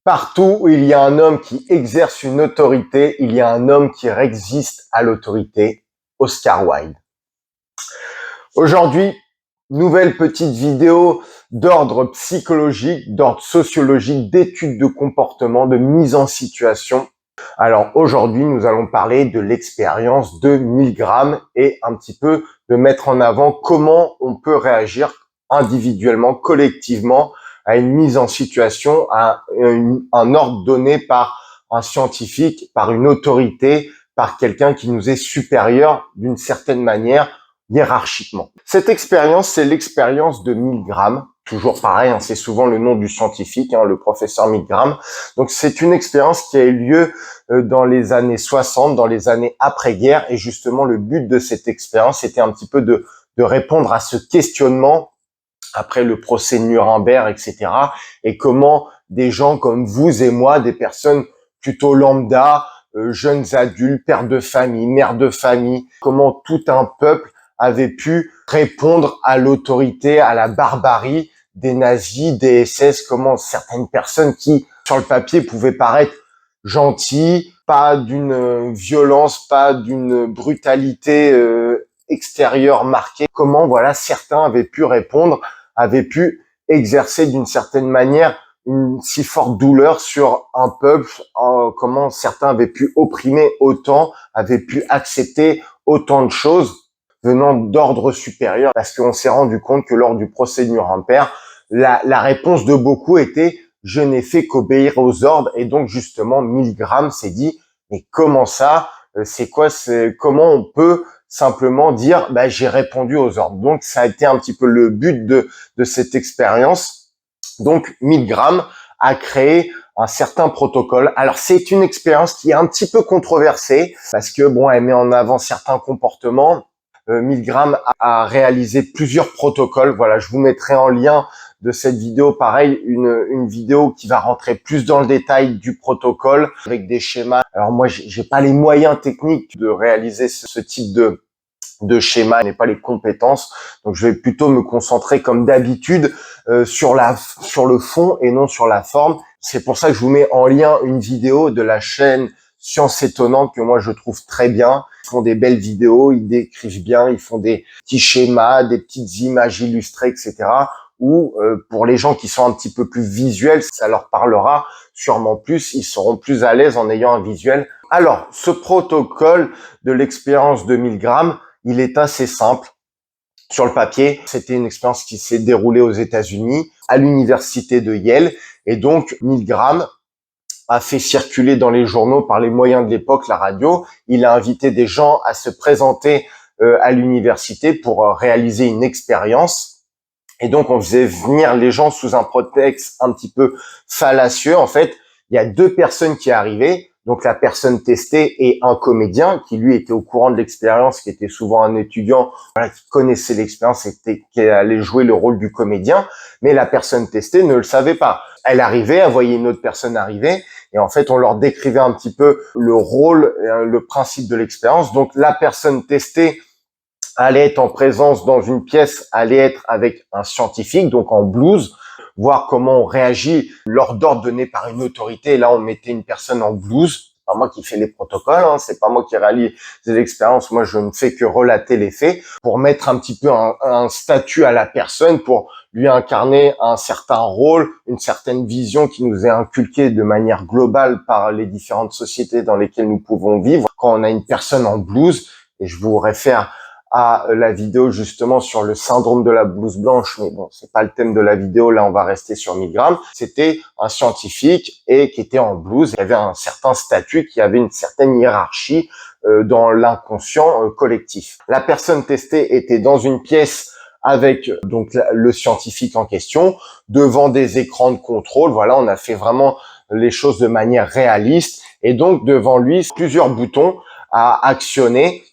Partout où il y a un homme qui exerce une autorité, il y a un homme qui résiste à l'autorité. Oscar Wilde. Aujourd'hui, nouvelle petite vidéo d'ordre psychologique, d'ordre sociologique, d'études de comportement, de mise en situation. Alors aujourd'hui, nous allons parler de l'expérience de Milgram et un petit peu de mettre en avant comment on peut réagir individuellement, collectivement, à une mise en situation, à un ordre donné par un scientifique, par une autorité, par quelqu'un qui nous est supérieur d'une certaine manière, hiérarchiquement. Cette expérience, c'est l'expérience de Milgram. Toujours pareil, c'est souvent le nom du scientifique, le professeur Milgram. Donc c'est une expérience qui a eu lieu dans les années 60, dans les années après-guerre. Et justement, le but de cette expérience, c'était un petit peu de répondre à ce questionnement après le procès de Nuremberg, etc. Et comment des gens comme vous et moi, des personnes plutôt lambda, jeunes adultes, pères de famille, mères de famille, comment tout un peuple avait pu répondre à l'autorité, à la barbarie des nazis, des SS, comment certaines personnes qui, sur le papier, pouvaient paraître gentilles, pas d'une violence, pas d'une brutalité extérieure marquée, comment voilà certains avaient pu répondre, avaient pu exercer d'une certaine manière une si forte douleur sur un peuple, comment certains avaient pu opprimer autant, avaient pu accepter autant de choses venant d'ordre supérieur, parce qu'on s'est rendu compte que lors du procès de Nuremberg, la réponse de beaucoup était « je n'ai fait qu'obéir aux ordres », et donc justement Milgram s'est dit « mais comment ça, comment on peut simplement dire j'ai répondu aux ordres ». Donc ça a été un petit peu le but de cette expérience. Donc Milgram a créé un certain protocole. Alors c'est une expérience qui est un petit peu controversée parce que elle met en avant certains comportements. Milgram a réalisé plusieurs protocoles. Voilà, je vous mettrai en lien de cette vidéo, pareil, une vidéo qui va rentrer plus dans le détail du protocole avec des schémas. Alors moi, j'ai pas les moyens techniques de réaliser ce type de schéma, je n'ai pas les compétences, donc je vais plutôt me concentrer comme d'habitude sur le fond et non sur la forme. C'est pour ça que je vous mets en lien une vidéo de la chaîne Science Étonnante que moi je trouve très bien. Ils font des belles vidéos, ils décrivent bien, ils font des petits schémas, des petites images illustrées, etc. Ou pour les gens qui sont un petit peu plus visuels, ça leur parlera sûrement plus, ils seront plus à l'aise en ayant un visuel. Alors, ce protocole de l'expérience de Milgram, il est assez simple. Sur le papier, c'était une expérience qui s'est déroulée aux États-Unis, à l'université de Yale. Et donc, Milgram a fait circuler dans les journaux, par les moyens de l'époque, la radio. Il a invité des gens à se présenter à l'université pour réaliser une expérience. Et donc, on faisait venir les gens sous un prétexte un petit peu fallacieux. En fait, il y a deux personnes qui arrivaient. Donc, la personne testée et un comédien qui, lui, était au courant de l'expérience, qui était souvent un étudiant qui connaissait l'expérience et qui allait jouer le rôle du comédien. Mais la personne testée ne le savait pas. Elle arrivait, elle voyait une autre personne arriver. Et en fait, on leur décrivait un petit peu le rôle, le principe de l'expérience. Donc, la personne testée allait être en présence dans une pièce, allait être avec un scientifique, donc en blouse, voir comment on réagit lors d'ordre donné par une autorité. Et là, on mettait une personne en blouse. C'est pas moi qui fais les protocoles, c'est pas moi qui réalise les expériences. Moi, je ne fais que relater les faits pour mettre un petit peu un statut à la personne, pour lui incarner un certain rôle, une certaine vision qui nous est inculquée de manière globale par les différentes sociétés dans lesquelles nous pouvons vivre. Quand on a une personne en blouse, et je vous réfère à la vidéo justement sur le syndrome de la blouse blanche, mais bon, c'est pas le thème de la vidéo, là on va rester sur Milgram. C'était un scientifique et qui était en blouse, il y avait un certain statut, qui avait une certaine hiérarchie dans l'inconscient collectif. La personne testée était dans une pièce avec donc le scientifique en question, devant des écrans de contrôle. Voilà, on a fait vraiment les choses de manière réaliste, et donc devant lui plusieurs boutons à actionner.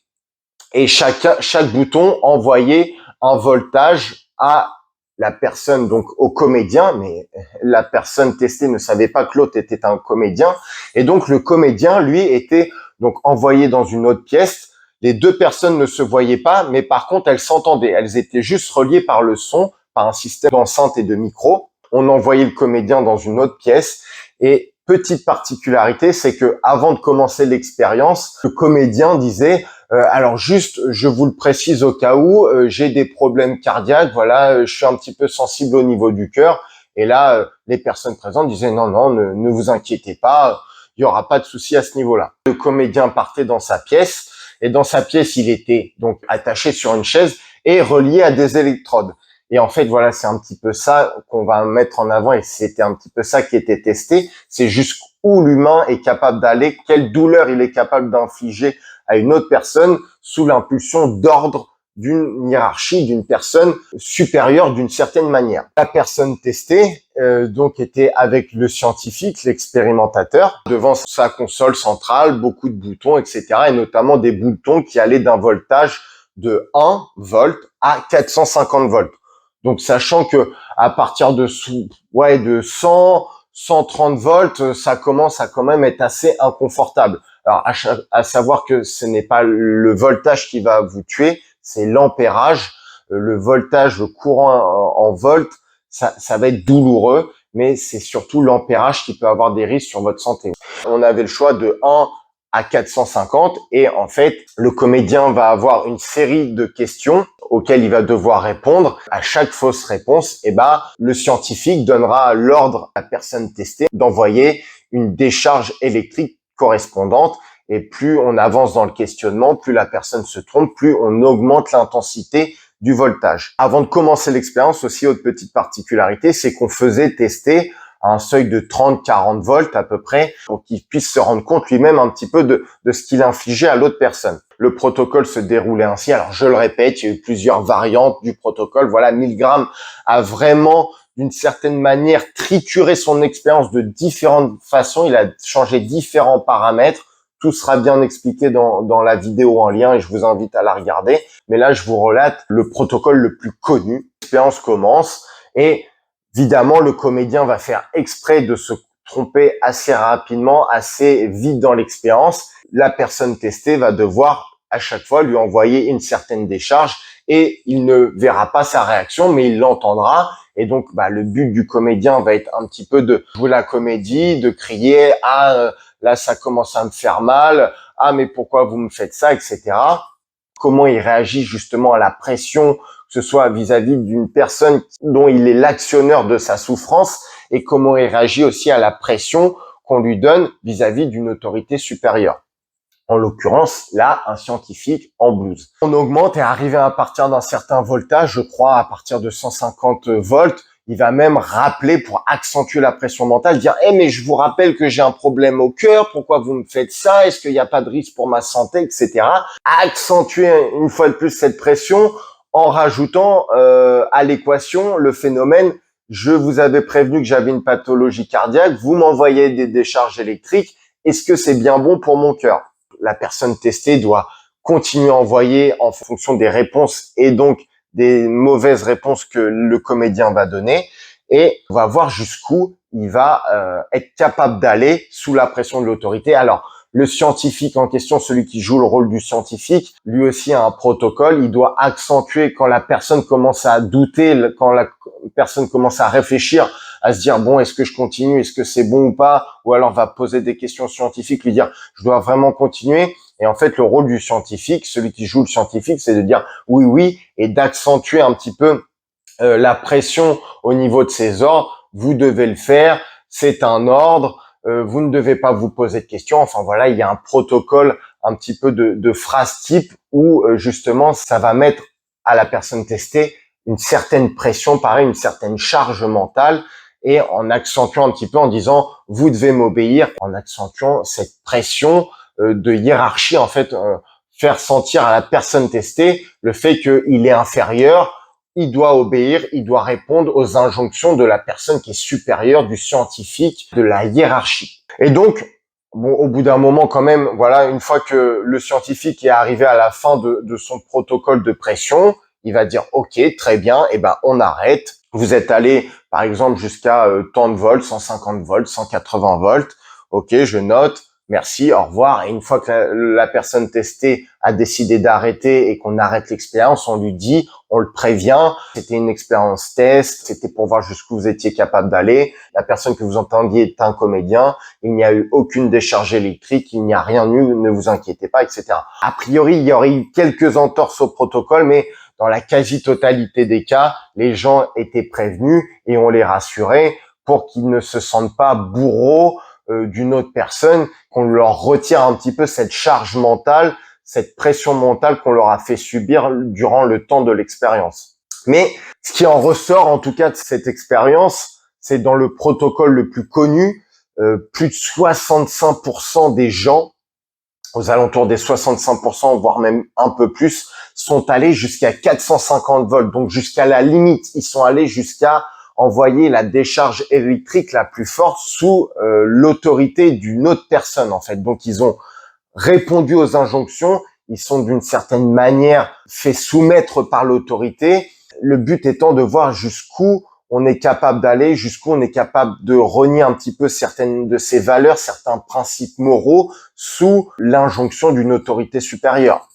Et chaque bouton envoyait un voltage à la personne, donc au comédien, mais la personne testée ne savait pas que l'autre était un comédien. Et donc le comédien, lui, était donc envoyé dans une autre pièce. Les deux personnes ne se voyaient pas, mais par contre, elles s'entendaient. Elles étaient juste reliées par le son, par un système d'enceinte et de micro. On envoyait le comédien dans une autre pièce Et petite particularité, c'est que avant de commencer l'expérience, le comédien disait alors juste, je vous le précise au cas où, j'ai des problèmes cardiaques, voilà, je suis un petit peu sensible au niveau du cœur. Et là, les personnes présentes disaient non, non, ne vous inquiétez pas, il y aura pas de souci à ce niveau-là. Le comédien partait dans sa pièce et dans sa pièce, il était donc attaché sur une chaise et relié à des électrodes. Et en fait, voilà, c'est un petit peu ça qu'on va mettre en avant et c'était un petit peu ça qui était testé. C'est jusqu'où l'humain est capable d'aller, quelle douleur il est capable d'infliger à une autre personne sous l'impulsion d'ordre d'une hiérarchie, d'une personne supérieure d'une certaine manière. La personne testée donc était avec le scientifique, l'expérimentateur, devant sa console centrale, beaucoup de boutons, etc. Et notamment des boutons qui allaient d'un voltage de 1 volt à 450 volts. Donc sachant que à partir de 100, 130 volts, ça commence à quand même être assez inconfortable. Alors à savoir que ce n'est pas le voltage qui va vous tuer, c'est l'ampérage, le voltage, le courant en volts, ça va être douloureux, mais c'est surtout l'ampérage qui peut avoir des risques sur votre santé. On avait le choix de 1 à 450 et en fait, le comédien va avoir une série de questions auxquelles il va devoir répondre. À chaque fausse réponse, le scientifique donnera l'ordre à la personne testée d'envoyer une décharge électrique correspondante. Et plus on avance dans le questionnement, plus la personne se trompe, plus on augmente l'intensité du voltage. Avant de commencer l'expérience, aussi, autre petite particularité, c'est qu'on faisait tester à un seuil de 30-40 volts à peu près, pour qu'il puisse se rendre compte lui-même un petit peu de ce qu'il infligeait à l'autre personne. Le protocole se déroulait ainsi. Alors, je le répète, il y a eu plusieurs variantes du protocole. Voilà, Milgram a vraiment, d'une certaine manière, trituré son expérience de différentes façons. Il a changé différents paramètres. Tout sera bien expliqué dans la vidéo en lien et je vous invite à la regarder. Mais là, je vous relate le protocole le plus connu. L'expérience commence et évidemment, le comédien va faire exprès de se tromper assez rapidement, assez vite dans l'expérience. La personne testée va devoir à chaque fois lui envoyer une certaine décharge et il ne verra pas sa réaction, mais il l'entendra. Et donc, le but du comédien va être un petit peu de jouer la comédie, de crier « Ah, là, ça commence à me faire mal. Ah, mais pourquoi vous me faites ça ?» etc. Comment il réagit justement à la pression, que ce soit vis-à-vis d'une personne dont il est l'actionneur de sa souffrance et comment il réagit aussi à la pression qu'on lui donne vis-à-vis d'une autorité supérieure. En l'occurrence, là, un scientifique en blouse. On augmente et arrivé à partir d'un certain voltage, je crois à partir de 150 volts, il va même rappeler pour accentuer la pression mentale, dire « mais je vous rappelle que j'ai un problème au cœur, pourquoi vous me faites ça? Est-ce qu'il n'y a pas de risque pour ma santé, etc. » Accentuer une fois de plus cette pression en rajoutant à l'équation le phénomène « je vous avais prévenu que j'avais une pathologie cardiaque, vous m'envoyez des décharges électriques, est-ce que c'est bien bon pour mon cœur ?» La personne testée doit continuer à envoyer en fonction des réponses et donc des mauvaises réponses que le comédien va donner et on va voir jusqu'où il va être capable d'aller sous la pression de l'autorité. Alors, le scientifique en question, celui qui joue le rôle du scientifique, lui aussi a un protocole. Il doit accentuer quand la personne commence à douter, quand la personne commence à réfléchir, à se dire bon, est-ce que je continue, est-ce que c'est bon ou pas, ou alors va poser des questions scientifiques, lui dire je dois vraiment continuer. Et en fait, le rôle du scientifique, celui qui joue le scientifique, c'est de dire oui, oui, et d'accentuer un petit peu la pression au niveau de ses ordres. Vous devez le faire, c'est un ordre. Vous ne devez pas vous poser de questions. Enfin voilà, il y a un protocole un petit peu de phrase type où justement ça va mettre à la personne testée une certaine pression, pareil, une certaine charge mentale et en accentuant un petit peu en disant vous devez m'obéir, en accentuant cette pression de hiérarchie en fait, faire sentir à la personne testée le fait qu'il est inférieur. Il doit obéir, il doit répondre aux injonctions de la personne qui est supérieure, du scientifique, de la hiérarchie. Et donc, bon, au bout d'un moment quand même, voilà, une fois que le scientifique est arrivé à la fin de son protocole de pression, il va dire « Ok, très bien, on arrête. Vous êtes allé, par exemple, jusqu'à tant de volts, 150 volts, 180 volts. Ok, je note. merci, au revoir. Et une fois que la personne testée a décidé d'arrêter et qu'on arrête l'expérience, on lui dit, on le prévient, c'était une expérience test, c'était pour voir jusqu'où vous étiez capable d'aller. La personne que vous entendiez est un comédien, il n'y a eu aucune décharge électrique, il n'y a rien eu, ne vous inquiétez pas, etc. A priori, il y aurait eu quelques entorses au protocole, mais dans la quasi-totalité des cas, les gens étaient prévenus et on les rassurait pour qu'ils ne se sentent pas bourreaux d'une autre personne, qu'on leur retire un petit peu cette charge mentale, cette pression mentale qu'on leur a fait subir durant le temps de l'expérience. Mais ce qui en ressort, en tout cas, de cette expérience, c'est dans le protocole le plus connu, plus de 65% des gens, aux alentours des 65%, voire même un peu plus, sont allés jusqu'à 450 volts, donc jusqu'à la limite. Ils sont allés jusqu'à envoyer la décharge électrique la plus forte sous l'autorité d'une autre personne, en fait. Donc, ils ont répondu aux injonctions, ils sont d'une certaine manière fait soumettre par l'autorité, le but étant de voir jusqu'où on est capable d'aller, jusqu'où on est capable de renier un petit peu certaines de ces valeurs, certains principes moraux sous l'injonction d'une autorité supérieure.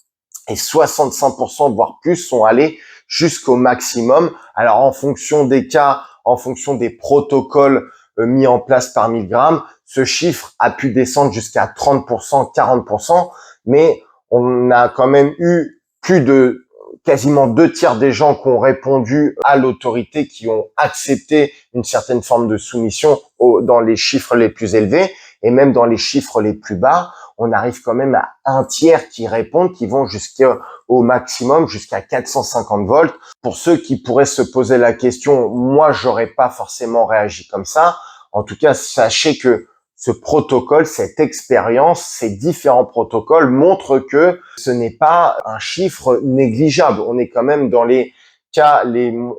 Et 65%, voire plus, sont allés jusqu'au maximum. Alors, en fonction des cas, en fonction des protocoles mis en place par 1000 grammes, ce chiffre a pu descendre jusqu'à 30%, 40%, mais on a quand même eu plus de quasiment 2 tiers des gens qui ont répondu à l'autorité, qui ont accepté une certaine forme de soumission dans les chiffres les plus élevés, et même dans les chiffres les plus bas, on arrive quand même à 1 tiers qui répondent, qui vont jusqu'au maximum, jusqu'à 450 volts. Pour ceux qui pourraient se poser la question, moi, j'aurais pas forcément réagi comme ça. En tout cas, sachez que ce protocole, cette expérience, ces différents protocoles montrent que ce n'est pas un chiffre négligeable. On est quand même dans les cas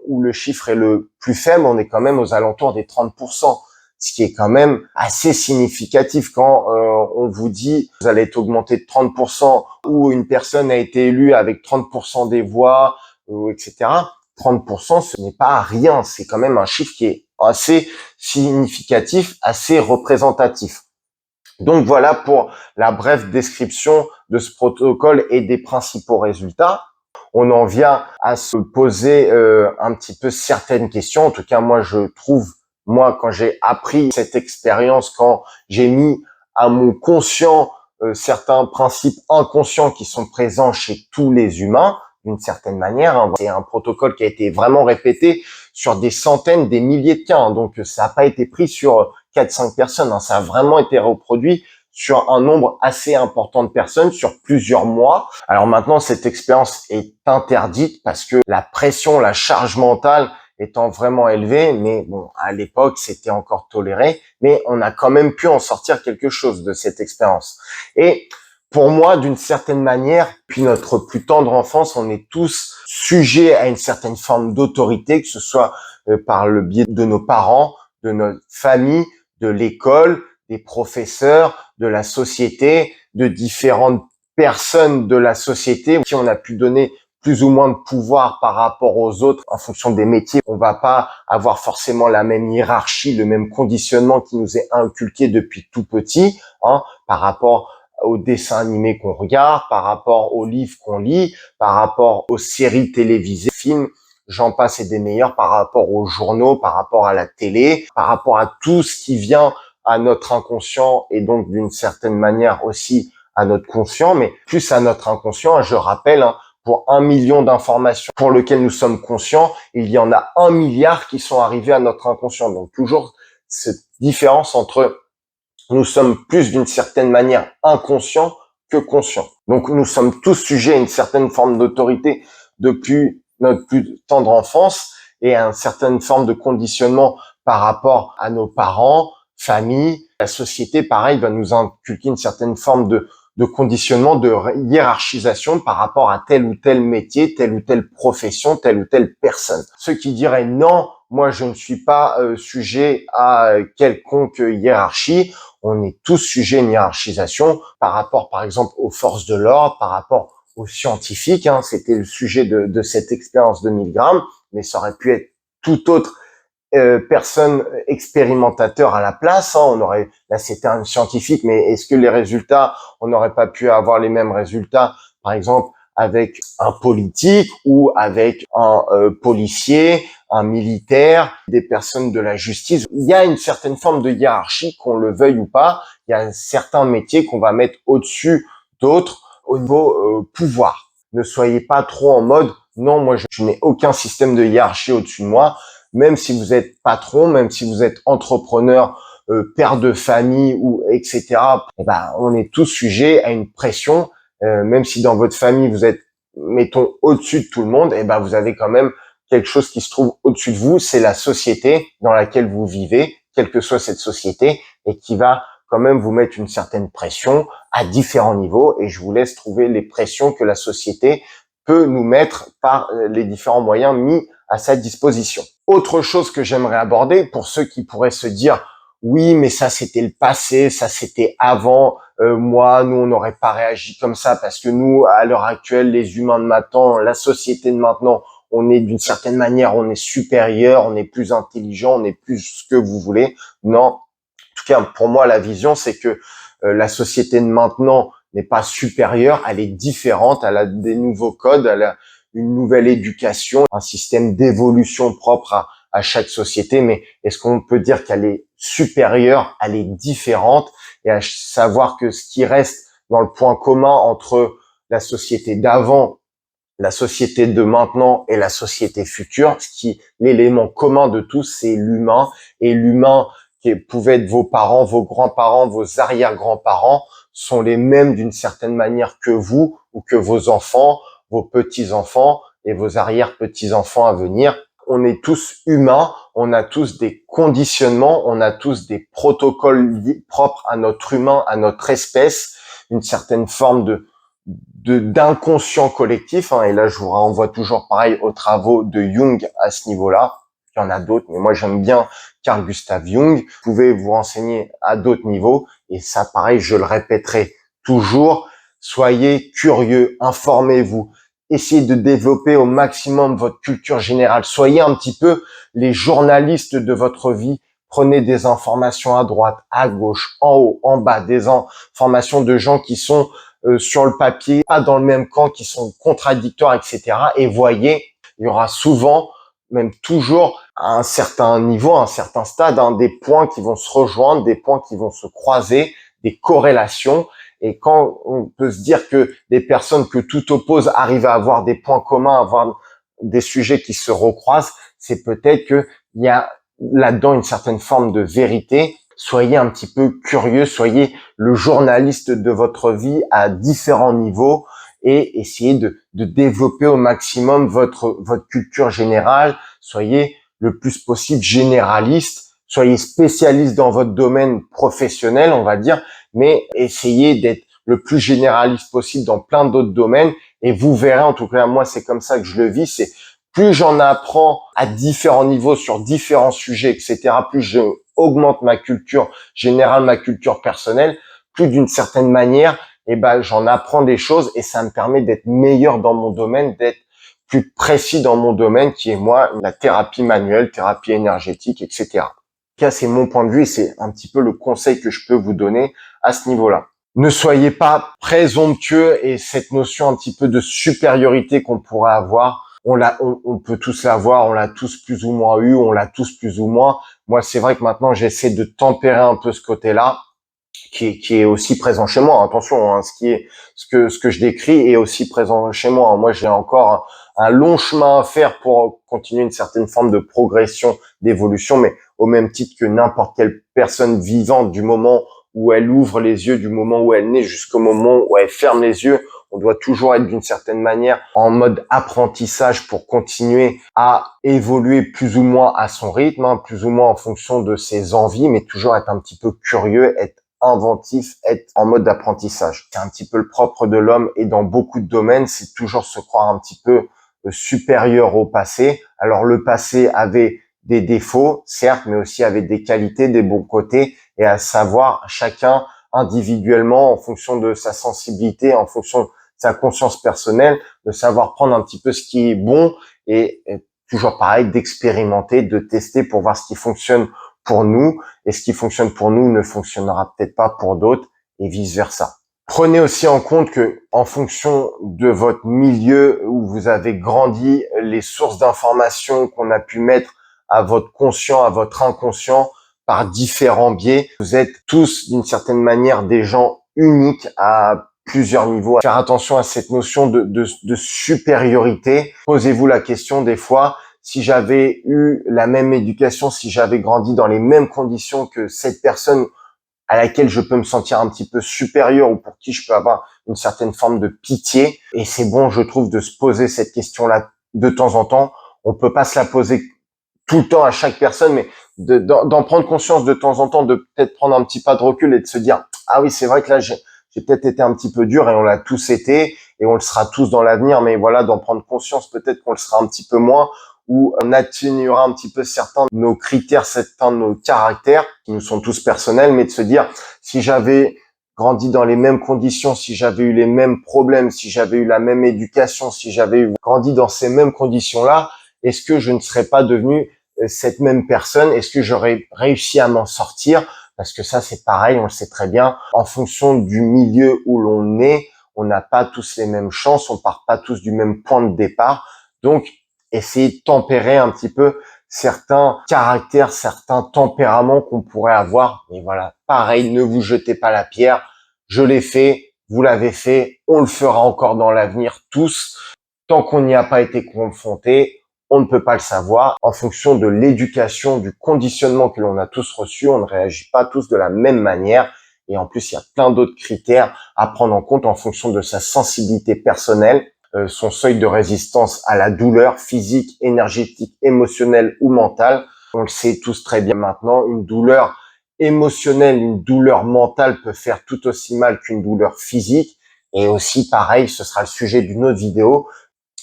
où le chiffre est le plus faible, on est quand même aux alentours des 30%. Ce qui est quand même assez significatif quand on vous dit vous allez être augmenté de 30% ou une personne a été élue avec 30% des voix, etc. 30%, ce n'est pas rien. C'est quand même un chiffre qui est assez significatif, assez représentatif. Donc voilà pour la brève description de ce protocole et des principaux résultats. On en vient à se poser un petit peu certaines questions. En tout cas, moi, je trouve, quand j'ai appris cette expérience, quand j'ai mis à mon conscient certains principes inconscients qui sont présents chez tous les humains, d'une certaine manière, hein. C'est un protocole qui a été vraiment répété sur des centaines, des milliers de cas, hein. Donc, ça n'a pas été pris sur 4-5 personnes, hein. Ça a vraiment été reproduit sur un nombre assez important de personnes sur plusieurs mois. Alors maintenant, cette expérience est interdite parce que la pression, la charge mentale étant vraiment élevée, mais bon, à l'époque, c'était encore toléré, mais on a quand même pu en sortir quelque chose de cette expérience. Et pour moi, d'une certaine manière, depuis notre plus tendre enfance, on est tous sujets à une certaine forme d'autorité, que ce soit par le biais de nos parents, de notre famille, de l'école, des professeurs, de la société, de différentes personnes de la société qui on a pu donner plus ou moins de pouvoir par rapport aux autres en fonction des métiers. On va pas avoir forcément la même hiérarchie, le même conditionnement qui nous est inculqué depuis tout petit, hein, par rapport aux dessins animés qu'on regarde, par rapport aux livres qu'on lit, par rapport aux séries télévisées, films, j'en passe et des meilleurs, par rapport aux journaux, par rapport à la télé, par rapport à tout ce qui vient à notre inconscient et donc d'une certaine manière aussi à notre conscient, mais plus à notre inconscient. Je rappelle, hein, pour 1 million d'informations pour lesquelles nous sommes conscients, il y en a 1 milliard qui sont arrivés à notre inconscient. Donc toujours cette différence entre nous sommes plus d'une certaine manière inconscients que conscients. Donc nous sommes tous sujets à une certaine forme d'autorité depuis notre plus tendre enfance et à une certaine forme de conditionnement par rapport à nos parents, famille. La société, pareil, va nous inculquer une certaine forme de conditionnement, de hiérarchisation par rapport à tel ou tel métier, telle ou telle profession, telle ou telle personne. Ceux qui diraient non, moi je ne suis pas sujet à quelconque hiérarchie, on est tous sujets à une hiérarchisation par rapport, par exemple, aux forces de l'ordre, par rapport aux scientifiques, hein. C'était le sujet de cette expérience de 1000 grammes, mais ça aurait pu être tout autre personnes expérimentateurs à la place. Hein. On aurait, là c'était un scientifique, mais est-ce que les résultats, on n'aurait pas pu avoir les mêmes résultats, par exemple avec un politique ou avec un policier, un militaire, des personnes de la justice? Il y a une certaine forme de hiérarchie, qu'on le veuille ou pas. Il y a certains métiers qu'on va mettre au-dessus d'autres au niveau pouvoir. Ne soyez pas trop en mode non, moi je n'ai aucun système de hiérarchie au-dessus de moi. Même si vous êtes patron, même si vous êtes entrepreneur, père de famille ou etc. Eh ben, on est tous sujets à une pression. Même si dans votre famille vous êtes, mettons, au-dessus de tout le monde, eh ben vous avez quand même quelque chose qui se trouve au-dessus de vous. C'est la société dans laquelle vous vivez, quelle que soit cette société, et qui va quand même vous mettre une certaine pression à différents niveaux. Et je vous laisse trouver les pressions que la société peut nous mettre par les différents moyens mis à sa disposition. Autre chose que j'aimerais aborder, pour ceux qui pourraient se dire oui, mais ça c'était le passé, ça c'était avant, moi, nous on n'aurait pas réagi comme ça parce que nous, à l'heure actuelle, les humains de maintenant, la société de maintenant, on est d'une certaine manière, on est supérieur, on est plus intelligent, on est plus ce que vous voulez. Non, en tout cas pour moi la vision c'est que la société de maintenant n'est pas supérieure, elle est différente, elle a des nouveaux codes, elle a une nouvelle éducation, un système d'évolution propre à chaque société, mais est-ce qu'on peut dire qu'elle est supérieure, elle est différente, et à savoir que ce qui reste dans le point commun entre la société d'avant, la société de maintenant et la société future, l'élément commun de tous, c'est l'humain, et l'humain qui pouvait être vos parents, vos grands-parents, vos arrière-grands-parents, sont les mêmes d'une certaine manière que vous ou que vos enfants, vos petits-enfants et vos arrière-petits-enfants à venir. On est tous humains, on a tous des conditionnements, on a tous des protocoles propres à notre humain, à notre espèce, une certaine forme d'inconscient collectif. Hein, et là, je vous renvoie toujours pareil aux travaux de Jung à ce niveau-là. Il y en a d'autres, mais moi j'aime bien Carl Gustav Jung. Vous pouvez vous renseigner à d'autres niveaux. Et ça, pareil, je le répéterai toujours. Soyez curieux, informez-vous. Essayez de développer au maximum votre culture générale. Soyez un petit peu les journalistes de votre vie. Prenez des informations à droite, à gauche, en haut, en bas, des informations de gens qui sont sur le papier, pas dans le même camp, qui sont contradictoires, etc. Et voyez, il y aura souvent, même toujours, à un certain niveau, à un certain stade, hein, des points qui vont se rejoindre, des points qui vont se croiser, des corrélations. Et quand on peut se dire que des personnes que tout oppose arrivent à avoir des points communs, à avoir des sujets qui se recroisent, c'est peut-être qu'il y a là-dedans une certaine forme de vérité. Soyez un petit peu curieux, soyez le journaliste de votre vie à différents niveaux et essayez de développer au maximum votre culture générale. Soyez le plus possible généraliste, soyez spécialiste dans votre domaine professionnel, on va dire, mais essayez d'être le plus généraliste possible dans plein d'autres domaines et vous verrez, en tout cas moi c'est comme ça que je le vis, c'est plus j'en apprends à différents niveaux sur différents sujets, etc., plus je augmente ma culture générale, ma culture personnelle, plus d'une certaine manière, eh ben, j'en apprends des choses et ça me permet d'être meilleur dans mon domaine, d'être plus précis dans mon domaine qui est moi, la thérapie manuelle, thérapie énergétique, etc. En tout cas, c'est mon point de vue et c'est un petit peu le conseil que je peux vous donner à ce niveau-là. Ne soyez pas présomptueux et cette notion un petit peu de supériorité qu'on pourrait avoir, on peut tous l'avoir, on l'a tous plus ou moins eu, on l'a tous plus ou moins. Moi, c'est vrai que maintenant, j'essaie de tempérer un peu ce côté-là, qui est aussi présent chez moi. Attention, hein, ce que je décris est aussi présent chez moi. Moi, j'ai encore un long chemin à faire pour continuer une certaine forme de progression, d'évolution, mais au même titre que n'importe quelle personne vivante, du moment où elle ouvre les yeux, du moment où elle naît jusqu'au moment où elle ferme les yeux, on doit toujours être d'une certaine manière en mode apprentissage pour continuer à évoluer plus ou moins à son rythme, hein, plus ou moins en fonction de ses envies, mais toujours être un petit peu curieux, être inventif, être en mode d'apprentissage. C'est un petit peu le propre de l'homme et dans beaucoup de domaines, c'est toujours se croire un petit peu supérieur au passé. Alors le passé avait des défauts, certes, mais aussi avait des qualités, des bons côtés, et à savoir chacun individuellement, en fonction de sa sensibilité, en fonction de sa conscience personnelle, de savoir prendre un petit peu ce qui est bon et toujours pareil, d'expérimenter, de tester pour voir ce qui fonctionne pour nous, et ce qui fonctionne pour nous ne fonctionnera peut-être pas pour d'autres, et vice versa. Prenez aussi en compte que, en fonction de votre milieu où vous avez grandi, les sources d'informations qu'on a pu mettre à votre conscient, à votre inconscient, par différents biais, vous êtes tous d'une certaine manière des gens uniques à plusieurs niveaux. Faire attention à cette notion de supériorité. Posez-vous la question des fois, si j'avais eu la même éducation, si j'avais grandi dans les mêmes conditions que cette personne à laquelle je peux me sentir un petit peu supérieur ou pour qui je peux avoir une certaine forme de pitié. Et c'est bon, je trouve, de se poser cette question-là de temps en temps. On peut pas se la poser tout le temps à chaque personne, mais d'en prendre conscience de temps en temps, de peut-être prendre un petit pas de recul et de se dire, ah oui, c'est vrai que là, j'ai peut-être été un petit peu dur et on l'a tous été et on le sera tous dans l'avenir, mais voilà, d'en prendre conscience, peut-être qu'on le sera un petit peu moins, ou on atténuera un petit peu certains de nos critères, certains de nos caractères, qui nous sont tous personnels, mais de se dire, si j'avais grandi dans les mêmes conditions, si j'avais eu les mêmes problèmes, si j'avais eu la même éducation, si j'avais grandi dans ces mêmes conditions-là, est-ce que je ne serais pas devenu cette même personne? Est-ce que j'aurais réussi à m'en sortir? Parce que ça, c'est pareil, on le sait très bien. En fonction du milieu où l'on est, on n'a pas tous les mêmes chances, on part pas tous du même point de départ. Donc, essayez de tempérer un petit peu certains caractères, certains tempéraments qu'on pourrait avoir. Mais voilà, pareil, ne vous jetez pas la pierre. Je l'ai fait, vous l'avez fait, on le fera encore dans l'avenir tous. Tant qu'on n'y a pas été confronté, on ne peut pas le savoir. En fonction de l'éducation, du conditionnement que l'on a tous reçu, on ne réagit pas tous de la même manière. Et en plus, il y a plein d'autres critères à prendre en compte en fonction de sa sensibilité personnelle, son seuil de résistance à la douleur physique, énergétique, émotionnelle ou mentale. On le sait tous très bien maintenant, une douleur émotionnelle, une douleur mentale peut faire tout aussi mal qu'une douleur physique. Et aussi, pareil, ce sera le sujet d'une autre vidéo,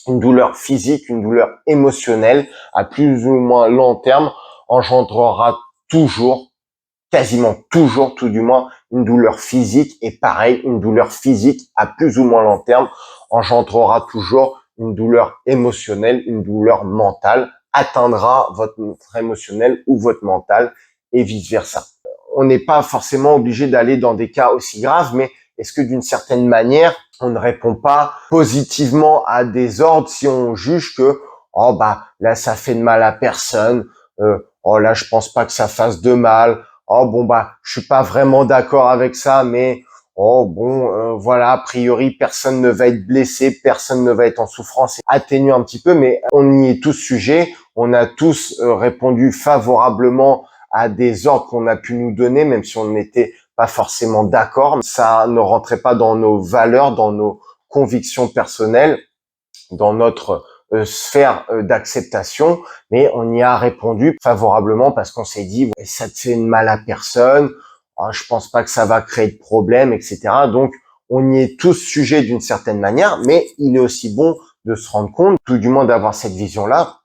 une douleur physique, une douleur émotionnelle, à plus ou moins long terme, engendrera toujours, quasiment toujours, tout du moins, une douleur physique. Et pareil, une douleur physique à plus ou moins long terme engendrera toujours une douleur émotionnelle, une douleur mentale, atteindra votre émotionnel ou votre mental et vice versa. On n'est pas forcément obligé d'aller dans des cas aussi graves, mais est-ce que d'une certaine manière, on ne répond pas positivement à des ordres si on juge que oh bah là ça fait de mal à personne, oh là je pense pas que ça fasse de mal, oh bon bah je suis pas vraiment d'accord avec ça, mais oh bon voilà, a priori personne ne va être blessé, personne ne va être en souffrance, atténue un petit peu, mais on y est tous sujets, on a tous répondu favorablement à des ordres qu'on a pu nous donner, même si on n'était pas forcément d'accord. Ça ne rentrait pas dans nos valeurs, dans nos convictions personnelles, dans notre sphère d'acceptation, mais on y a répondu favorablement parce qu'on s'est dit ça ne fait de mal à personne, oh, je pense pas que ça va créer de problème, etc. Donc on y est tous sujets d'une certaine manière, mais il est aussi bon de se rendre compte, tout du moins d'avoir cette vision-là.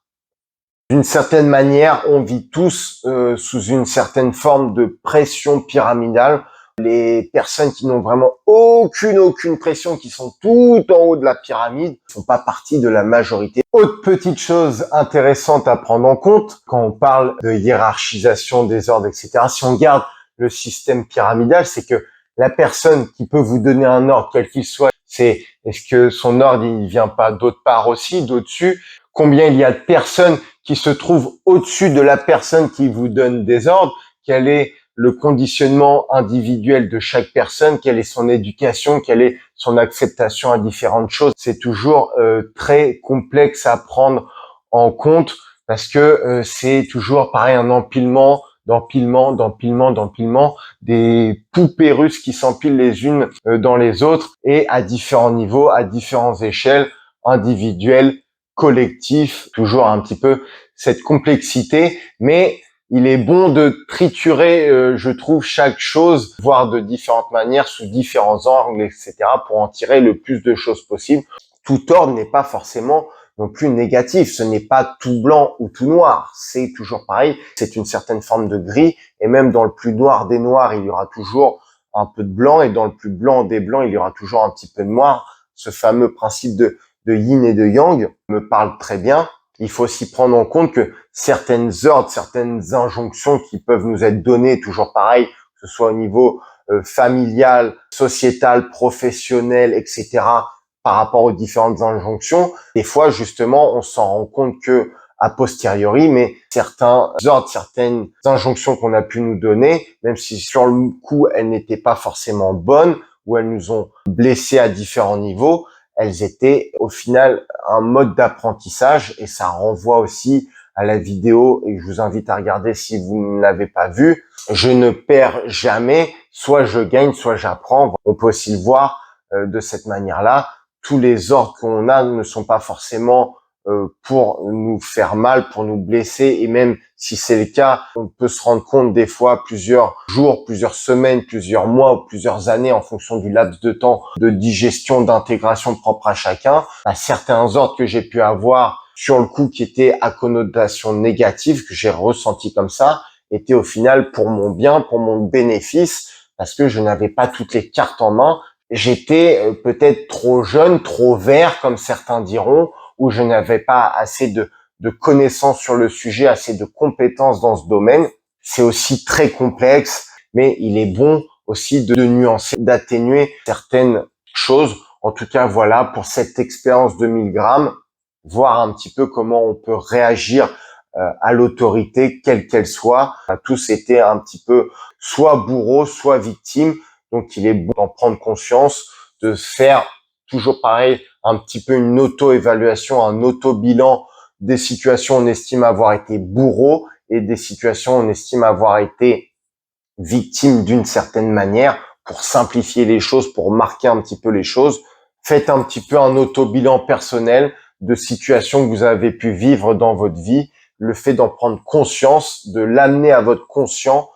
D'une certaine manière, on vit tous sous une certaine forme de pression pyramidale. Les personnes qui n'ont vraiment aucune pression, qui sont tout en haut de la pyramide, ne font pas partie de la majorité. Autre petite chose intéressante à prendre en compte, quand on parle de hiérarchisation des ordres, etc., si on garde le système pyramidal, c'est que la personne qui peut vous donner un ordre, quel qu'il soit, c'est est-ce que son ordre, il vient pas d'autre part aussi, d'au-dessus? Combien il y a de personnes qui se trouvent au-dessus de la personne qui vous donne des ordres? Quel est le conditionnement individuel de chaque personne? Quelle est son éducation? Quelle est son acceptation à différentes choses? C'est toujours très complexe à prendre en compte parce que c'est toujours pareil, un empilement d'empilement, des poupées russes qui s'empilent les unes dans les autres et à différents niveaux, à différentes échelles, individuelles, collectif, toujours un petit peu cette complexité, mais il est bon de triturer, je trouve, chaque chose, voir de différentes manières, sous différents angles, etc., pour en tirer le plus de choses possible. Tout ordre n'est pas forcément non plus négatif, ce n'est pas tout blanc ou tout noir, c'est toujours pareil, c'est une certaine forme de gris, et même dans le plus noir des noirs, il y aura toujours un peu de blanc, et dans le plus blanc des blancs, il y aura toujours un petit peu de noir, ce fameux principe de yin et de yang me parle très bien. il faut aussi prendre en compte que certaines ordres, certaines injonctions qui peuvent nous être données, toujours pareil, que ce soit au niveau familial, sociétal, professionnel, etc., par rapport aux différentes injonctions, des fois, justement, on s'en rend compte que a posteriori, mais certains ordres, certaines injonctions qu'on a pu nous donner, même si sur le coup, elles n'étaient pas forcément bonnes ou elles nous ont blessés à différents niveaux, elles étaient au final un mode d'apprentissage et ça renvoie aussi à la vidéo et je vous invite à regarder si vous ne l'avez pas vue. Je ne perds jamais, soit je gagne, soit j'apprends. On peut aussi le voir de cette manière-là. Tous les ordres qu'on a ne sont pas forcément pour nous faire mal, pour nous blesser et même si c'est le cas, on peut se rendre compte des fois plusieurs jours, plusieurs semaines, plusieurs mois ou plusieurs années en fonction du laps de temps de digestion, d'intégration propre à chacun. À certains ordres que j'ai pu avoir sur le coup qui étaient à connotation négative, que j'ai ressenti comme ça, étaient au final pour mon bien, pour mon bénéfice, parce que je n'avais pas toutes les cartes en main. J'étais peut-être trop jeune, trop vert, comme certains diront, où je n'avais pas assez de connaissances sur le sujet, assez de compétences dans ce domaine. C'est aussi très complexe, mais il est bon aussi de nuancer, d'atténuer certaines choses. En tout cas, voilà, pour cette expérience de 1000 grammes, voir un petit peu comment on peut réagir à l'autorité, quelle qu'elle soit. On a tous été un petit peu soit bourreau, soit victime. Donc, il est bon d'en prendre conscience, de faire toujours pareil, un petit peu une auto-évaluation, un auto-bilan des situations où on estime avoir été bourreau et des situations où on estime avoir été victime d'une certaine manière pour simplifier les choses, pour marquer un petit peu les choses. Faites un petit peu un auto-bilan personnel de situations que vous avez pu vivre dans votre vie. Le fait d'en prendre conscience, de l'amener à votre conscient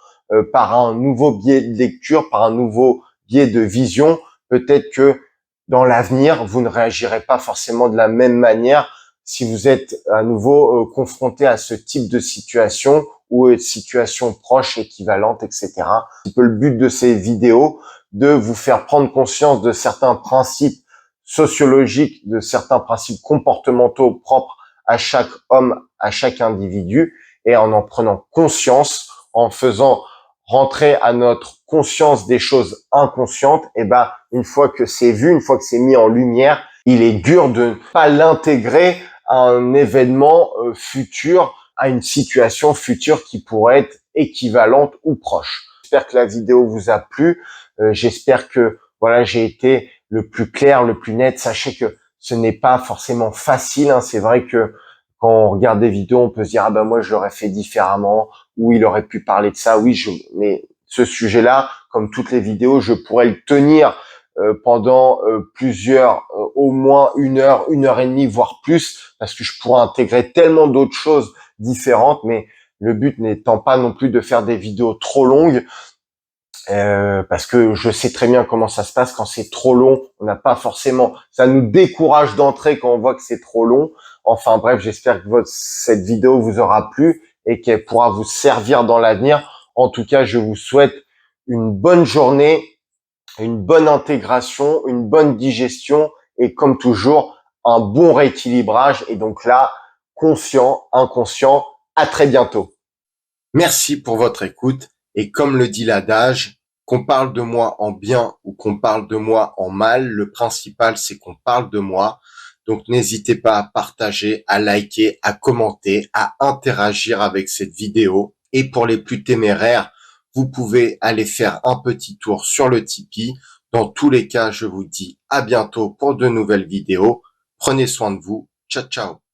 par un nouveau biais de lecture, par un nouveau biais de vision. Peut-être que dans l'avenir, vous ne réagirez pas forcément de la même manière si vous êtes à nouveau confronté à ce type de situation ou de situation proche, équivalente, etc. C'est un petit peu le but de ces vidéos, de vous faire prendre conscience de certains principes sociologiques, de certains principes comportementaux propres à chaque homme, à chaque individu, et en prenant conscience, en faisant rentrer à notre conscience des choses inconscientes, et une fois que c'est vu, une fois que c'est mis en lumière, il est dur de ne pas l'intégrer à un événement futur, à une situation future qui pourrait être équivalente ou proche. J'espère que la vidéo vous a plu. J'espère que voilà, j'ai été le plus clair, le plus net. Sachez que ce n'est pas forcément facile, hein. C'est vrai que quand on regarde des vidéos, on peut se dire moi je l'aurais fait différemment, ou il aurait pu parler de ça. Oui, mais ce sujet-là, comme toutes les vidéos, je pourrais le tenir pendant plusieurs, au moins une heure et demie, voire plus, parce que je pourrais intégrer tellement d'autres choses différentes, mais le but n'étant pas non plus de faire des vidéos trop longues, parce que je sais très bien comment ça se passe quand c'est trop long. On n'a pas forcément, ça nous décourage d'entrer quand on voit que c'est trop long. Enfin bref, j'espère que cette vidéo vous aura plu et qu'elle pourra vous servir dans l'avenir. En tout cas, je vous souhaite une bonne journée, une bonne intégration, une bonne digestion et comme toujours, un bon rééquilibrage. Et donc là, conscient, inconscient, à très bientôt. Merci pour votre écoute et comme le dit l'adage, qu'on parle de moi en bien ou qu'on parle de moi en mal, le principal c'est qu'on parle de moi. Donc n'hésitez pas à partager, à liker, à commenter, à interagir avec cette vidéo. Et pour les plus téméraires, vous pouvez aller faire un petit tour sur le Tipeee. Dans tous les cas, je vous dis à bientôt pour de nouvelles vidéos. Prenez soin de vous. Ciao, ciao.